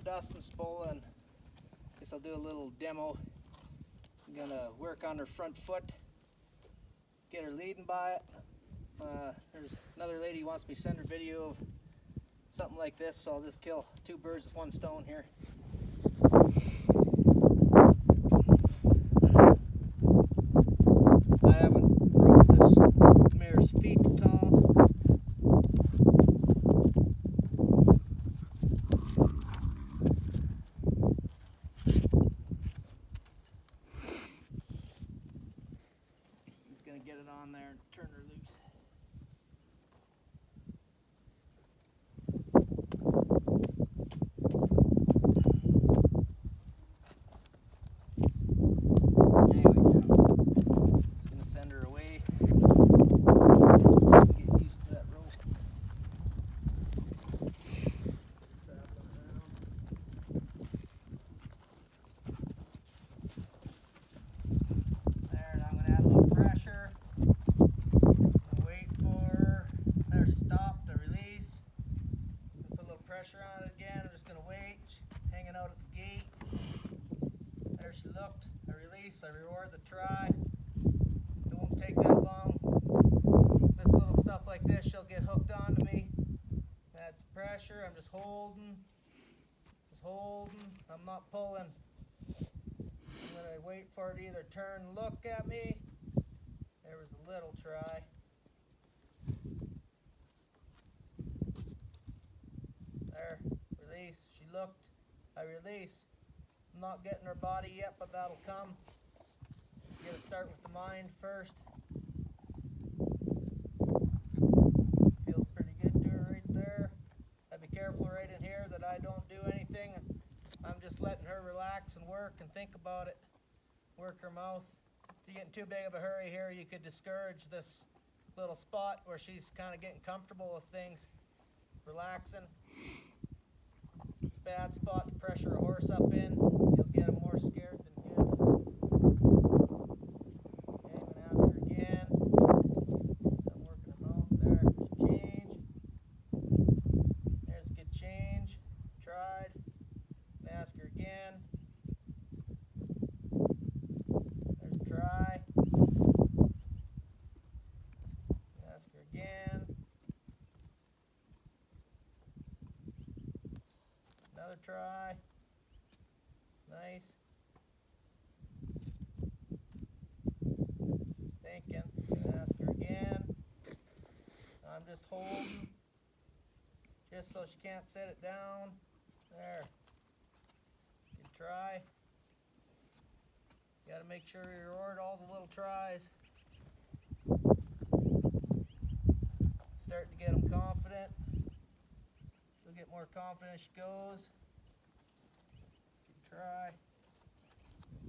Dustin Sippola, and I guess I'll do a little demo. I'm gonna work on her front foot, get her leading by it. There's another lady who wants me to send her video of something like this, so I'll just kill two birds with one stone here. I haven't roped this mare's feet tall. Just gonna get it on there and turn her loose. Pressure on it again. I'm just going to wait. She's hanging out at the gate. There she looked. I release. I reward the try. It won't take that long. This little stuff like this, she'll get hooked onto me. That's pressure. I'm just holding. I'm not pulling. I'm going to wait for her to either turn and look at me. There was a little try. There, release. She looked. I release. I'm not getting her body yet, but that'll come. You gotta start with the mind first. Feels pretty good to her right there. I'd be careful right in here that I don't do anything. I'm just letting her relax and work and think about it. Work her mouth. If you get in too big of a hurry here, you could discourage this little spot where she's kind of getting comfortable with things. Relaxing. It's a bad spot to pressure a horse up in. You'll get him more scared than good. Okay, I'm going to ask her again. I'm working her mouth there. Change. There's a good change. Tried. Ask her again. There's a try. Ask her again. Another try. Nice. She's thinking. Ask her again. I'm just holding. Just so she can't set it down. There. Good try. You gotta make sure you reward all the little tries. Starting to get them confident. She'll get more confident as she goes. Good try.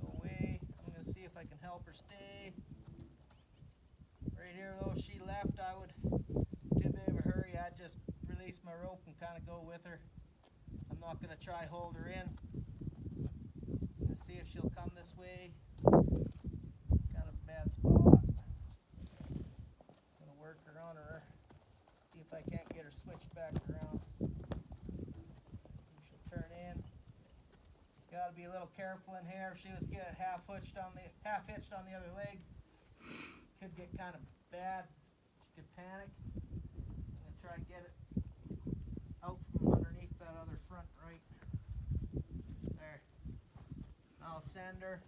Go away. I'm gonna see if I can help her stay. Right here though, if she left, I would, too big of a hurry, I'd just release my rope and kind of go with her. I'm not going to try hold her in. Let's see if she'll come this way. It's kind of a bad spot. I'm going to work her on her. See if I can't get her switched back around. She'll turn in. Got to be a little careful in here. If she was getting half hitched on the other leg, could get kind of bad. She could panic. I'm going to try and get it out from underneath that other front right. There. I'll send her.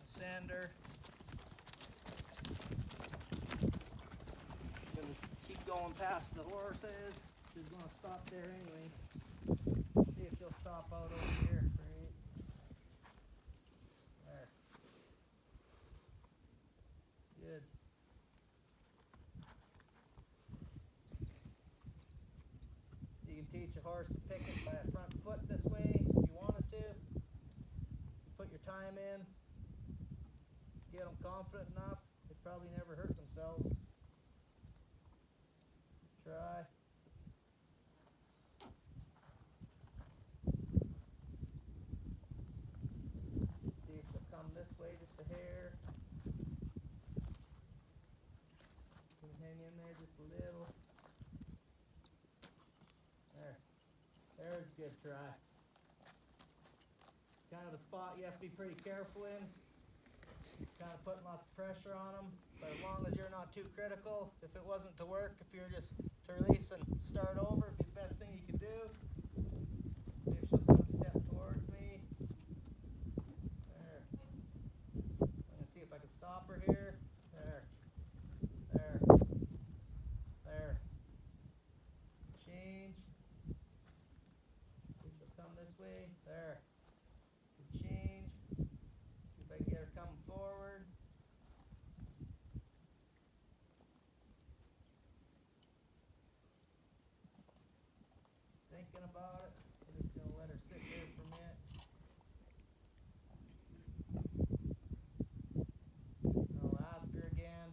Send her. Gonna keep going past the horses. She's gonna stop there anyway. See if she'll stop out over here. Right. There. Good. You can teach a horse to pick it by a front foot this way if you wanted to. Put your time in. Get them confident enough. They probably never hurt themselves. Try. See if they'll come this way just a hair. Hang in there just a little. There. There's a good try. Kind of a spot you have to be pretty careful in. Kind of putting lots of pressure on them, but as long as you're not too critical, if it wasn't to work, if you're just to release and start over, it'd be the best thing you can do. See if she'll come step towards me. There. I'm gonna see if I can stop her here. There. There. There. Change. See if she'll come this way. There. Change. See if I can get her coming forward. Thinking about it. We're just gonna let her sit there for a minute. I'll ask her again.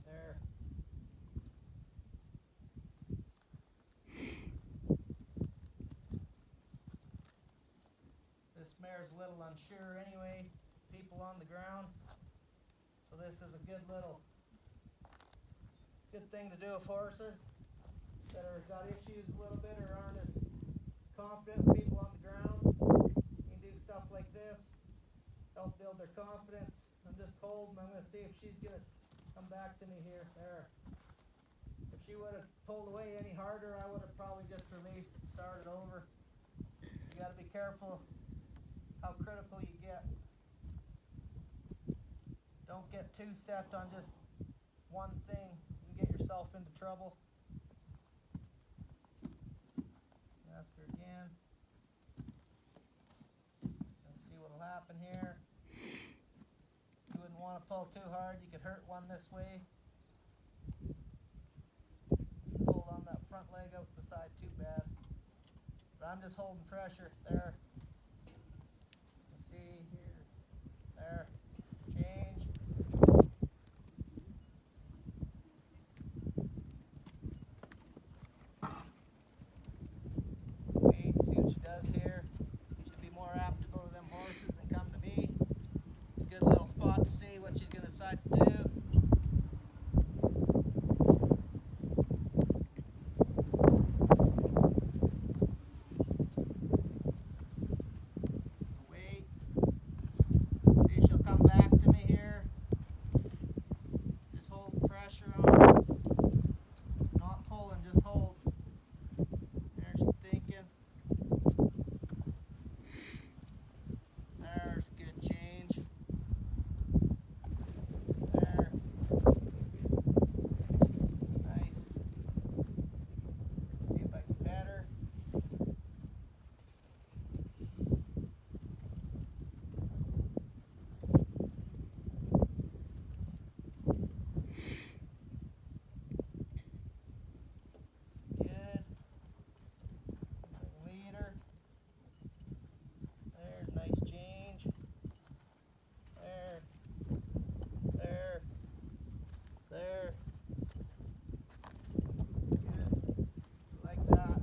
There. This mare's a little unsure anyway. People on the ground. So this is a good thing to do with horses that are got issues a little bit or aren't as confident with people on the ground. You can do stuff like this, help build their confidence. I'm just holding. I'm going to see if she's going to come back to me here. There. If she would have pulled away any harder, I would have probably just released and started over. You got to be careful how critical you get. Don't get too set on just one thing. You get yourself into trouble. Ask her again. Let's see what'll happen here. You wouldn't want to pull too hard. You could hurt one this way. Pull on that front leg out the side too bad. But I'm just holding pressure there. Let's see here. There. Change. Wait, see what she does here. She'll be more apt to go to them horses than come to me. It's a good little spot to see what she's going to decide to do. Wait. See, she'll come back to me here. Just hold pressure on her. Not pulling, just hold. There, she's thinking. There's a good change. There. Nice. See if I can pet her. Good. Lead her. There's nice change. There. There. There. Good. Like that.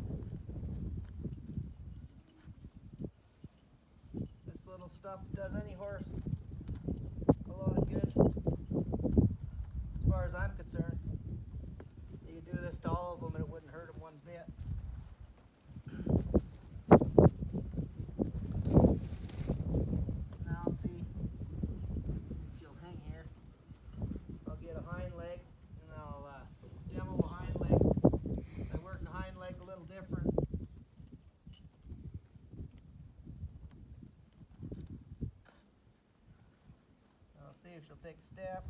This little stuff does any horse a lot of good, as far as I'm concerned. You could do this to all of them and it wouldn't hurt them one bit. Now I'll see if she'll hang here. I'll get a hind leg and I'll demo a hind leg. I work the hind leg a little different. I'll see if she'll take a step.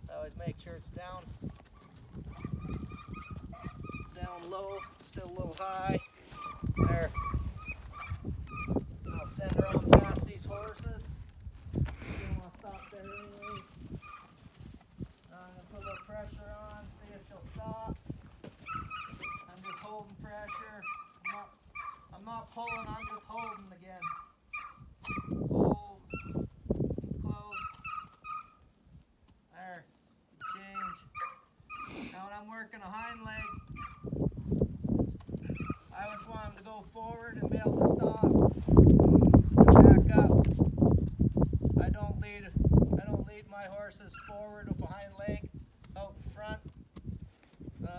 I always make sure it's down low, it's still a little high. There. I'll send her on past these horses. You don't want to stop there anyway. I'm going to put a little pressure on, see if she'll stop. I'm just holding pressure. I'm not pulling, I'm just holding again. Hold. Close. There. Change. Now when I'm working working a hind leg, I always want him to go forward and be able to stop and back up. I don't lead my horses forward with a hind leg out in front.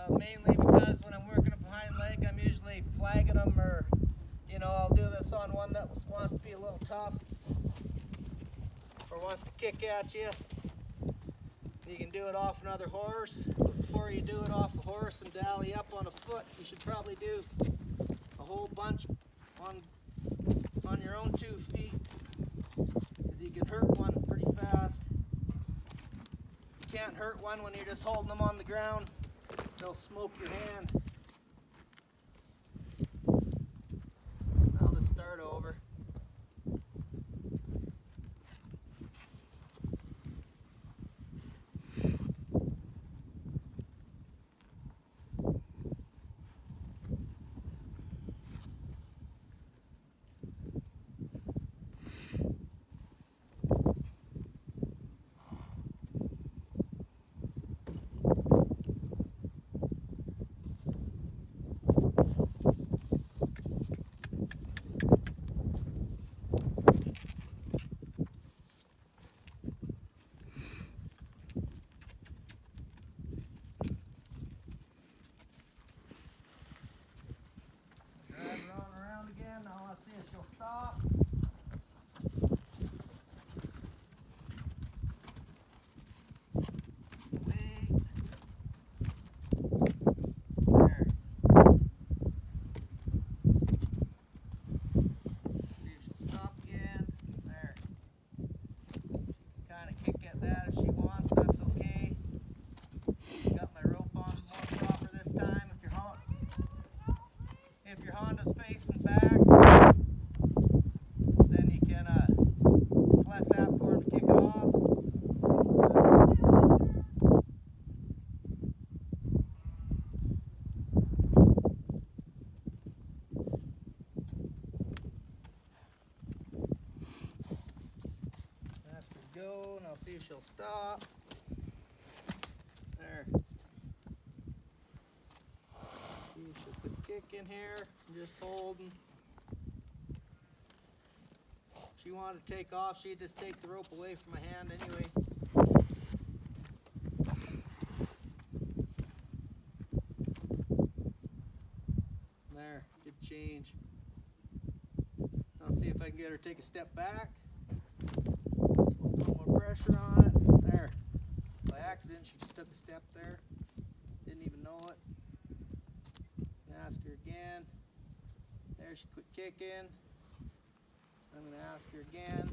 Mainly because when I'm working a hind leg, I'm usually flagging them, or I'll do this on one that wants to be a little tough or wants to kick at you. You can do it off another horse, but before you do it off a horse and dally up on a foot, you should probably do a whole bunch on your own 2 feet, because you can hurt one pretty fast. You can't hurt one when you're just holding them on the ground. They'll smoke your hand. I'll just start over. Now let's see if she'll stop. Wait. There. See if she'll stop again. There. She can kind of kick at that if she wants. That's okay. Got my rope on more proper this time. If your Honda's facing back, then you can it's less apt for him to kick it off. That's pretty good, and I'll see if she'll stop. There. See if she'll put a kick in here. I'm just holding. If she wanted to take off, she'd just take the rope away from my hand anyway. There, good change. I'll see if I can get her to take a step back. Just hold a little more pressure on it. There. By accident, she just took a step there. Didn't even know it. Ask her again. There, she quit kicking. I'm going to ask her again.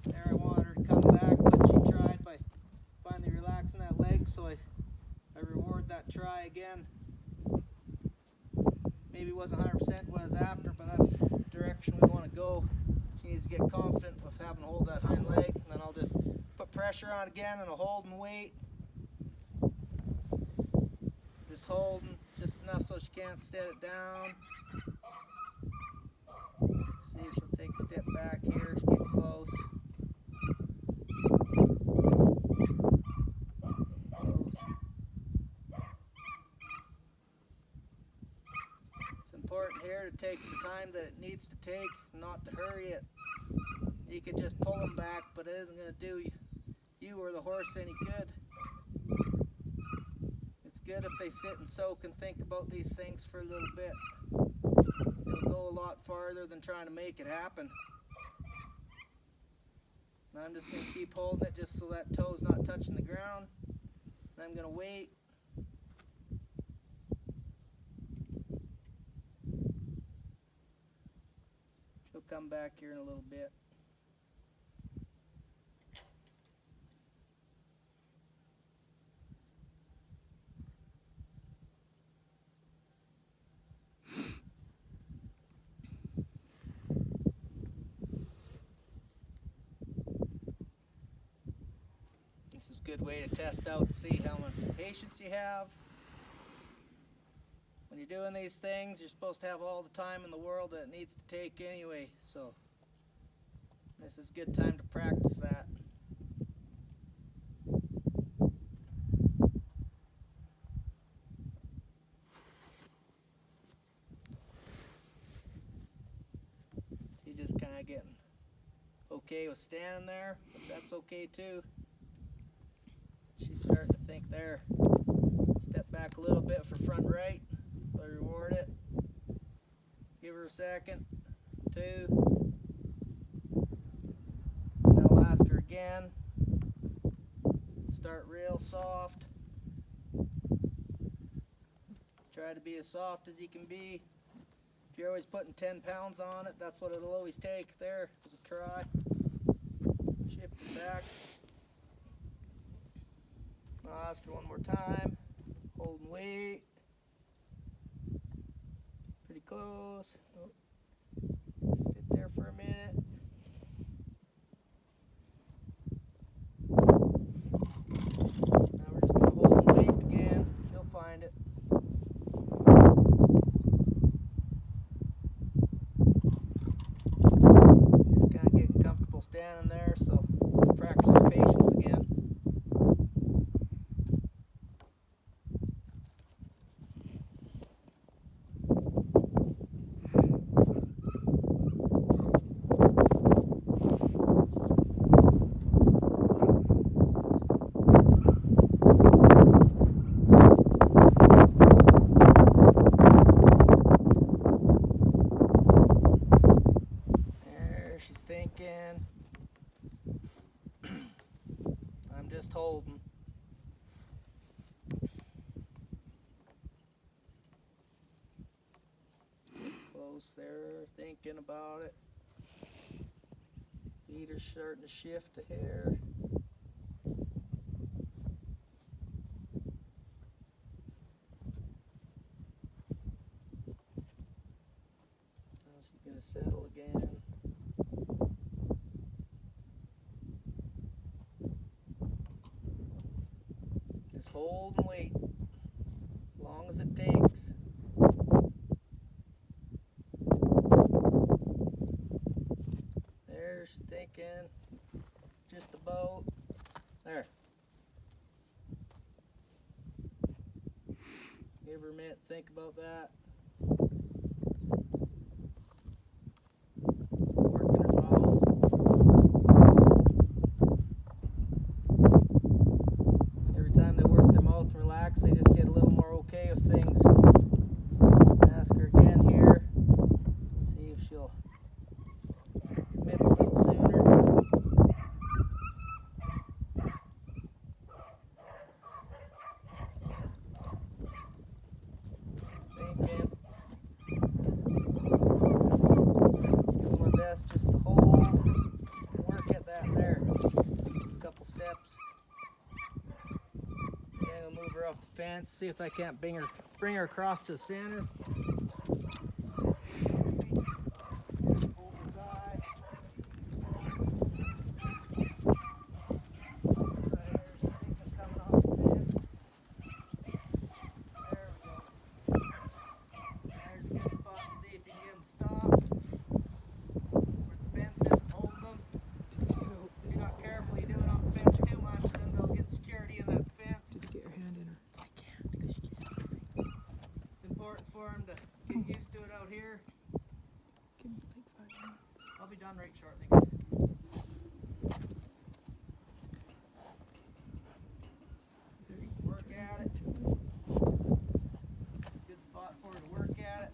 There, I wanted her to come back, but she tried by finally relaxing that leg, so I reward that try again. Maybe it wasn't 100% what I was after, but that's the direction we want to go. She needs to get confident with having to hold that hind leg, and then I'll just put pressure on again, and I'll hold and wait. Just holding, just enough so she can't set it down. See if she'll take a step back here. She's getting close. It's important here to take the time that it needs to take, not to hurry it. You could just pull them back, but it isn't going to do you or the horse any good. It's good if they sit and soak and think about these things for a little bit. It'll go a lot farther than trying to make it happen. Now I'm just going to keep holding it just so that toe's not touching the ground. And I'm going to wait. She'll come back here in a little bit. This is a good way to test out to see how much patience you have. When you're doing these things, you're supposed to have all the time in the world that it needs to take anyway, so this is a good time to practice that. okay with standing there, but that's okay too. She's starting to think there. Step back a little bit for front right, but reward it. Give her a second, 2. Now I'll ask her again. Start real soft. Try to be as soft as you can be. If you're always putting 10 pounds on it, that's what it'll always take. There was a try. Shift it back. I'll ask her one more time. Holding weight. Pretty close. Oh. Sit there for a minute. Now we're just going to hold the weight again. She'll find it. She's kind of getting comfortable standing there, so practice her patience again. Thinking. I'm just holding. Close there, thinking about it. Feet are starting to shift a hair. Now she's going to settle again. Hold and wait, as long as it takes. There, she's thinking, just about. There. Give her a minute to think about that. Working her mouth. Every time they work their mouth and relax, they just get a little more okay with things. Ask her again here. See if she'll commit a little sooner. Thinking. Do my best just to hold. Work at that there. A couple steps. I'll move her off the fence, see if I can't bring her across to the center. Hold his eye. Coming off the fence. There we go. There's a good spot to see if you can get him stopped. Where the fence isn't holding them. If you're not careful, you do it on the fence too much, then they'll get security in that fence. Did you get your hand in her? I can't because she keeps moving. It's important for him to get used to it out here. Give me like 5 minutes. I'll be done right shortly, guys. Work at it. Good spot for her to work at it.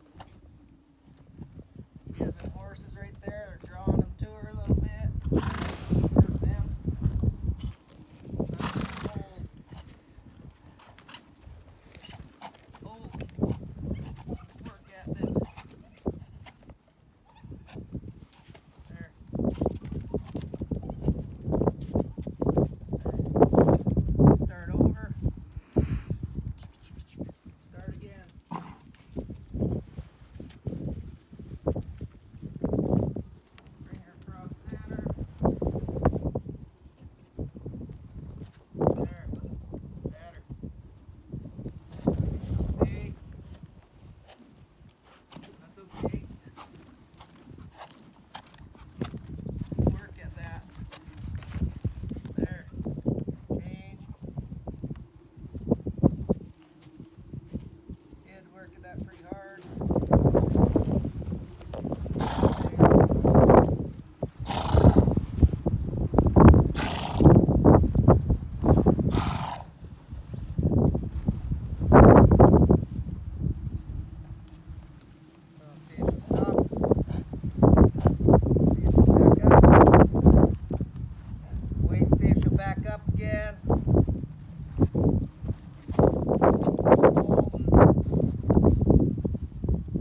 She has some horses right there. They're drawing them to her a little bit. Work them. Hold. Work at this. There.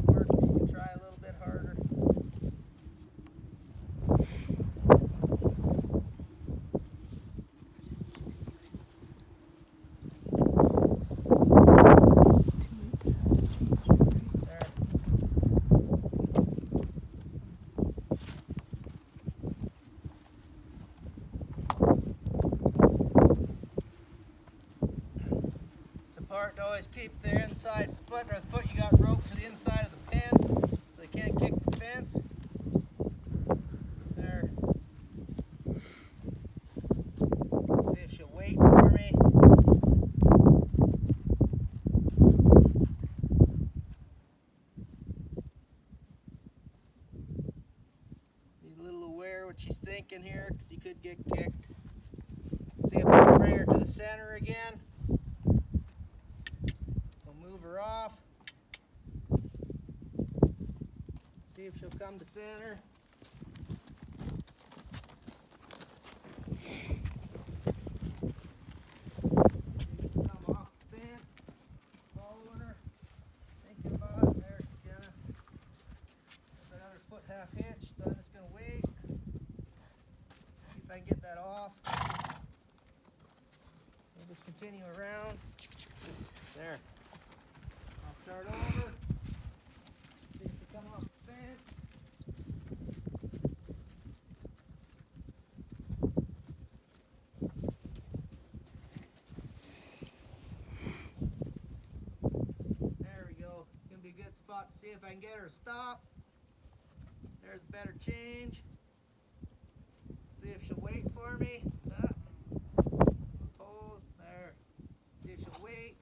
Work, you can try a little bit harder. There. It's important to always keep the inside foot, or the foot you got roped to the inside of the pen so they can't kick the fence. There. See if she'll wait for me. Be a little aware what she's thinking here, because you could get kicked. See if I can bring her to the center again. We'll move her off. See if she'll come to center. Come off the fence. Following her. Thinking about it. There she's gonna. There's another foot half hitch. So I'm just gonna wait. See if I can get that off. We'll just continue around. There. I'll start over. See if they come off the fence. There we go. Gonna be a good spot to see if I can get her to stop. There's a better change. See if she'll wait for me. Hold. There. See if she'll wait.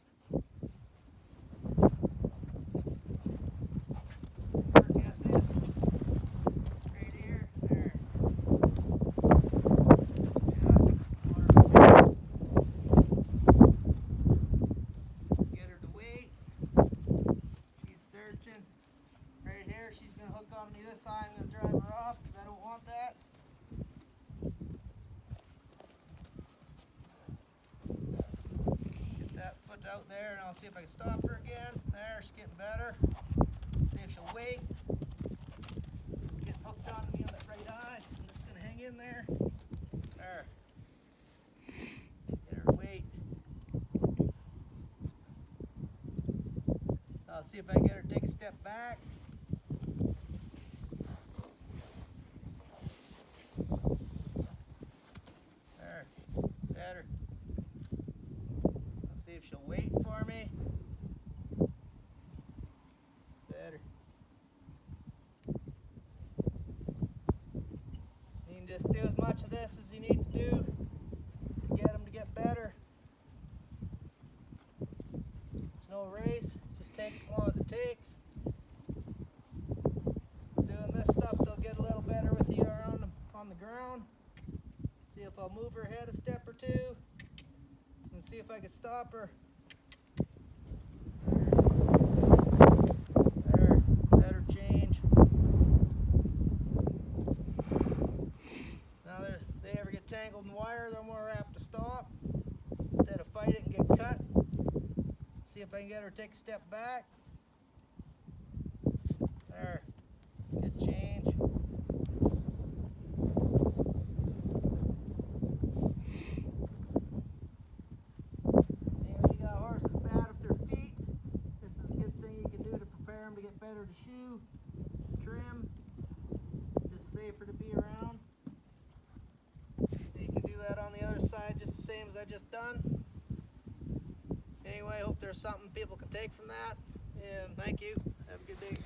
Work at this. Right here. There. Get her to wait. She's searching. Right here. She's going to hook on me this side. I'm going to drive her off because I don't want that. Out there, and I'll see if I can stop her again. There, she's getting better. See if she'll wait. Getting hooked on me on that right eye. I'm just gonna hang in there. There. Get her to wait. I'll see if I can get her to take a step back. There. Better. See if she'll wait for me. Better. You can just do as much of this as you need to do to get them to get better. It's no race, just takes as long as it takes. Doing this stuff, they'll get a little better with you on the ground. See if I'll move her ahead a step or two. And see if I can stop her. There, better change. Now they ever get tangled in wire, they're more apt to stop instead of fight it and get cut. See if I can get her to take a step back. There, good change. To get better to shoe, trim, just safer to be around. You can do that on the other side just the same as I just done. Anyway, I hope there's something people can take from that, and thank you. Have a good day.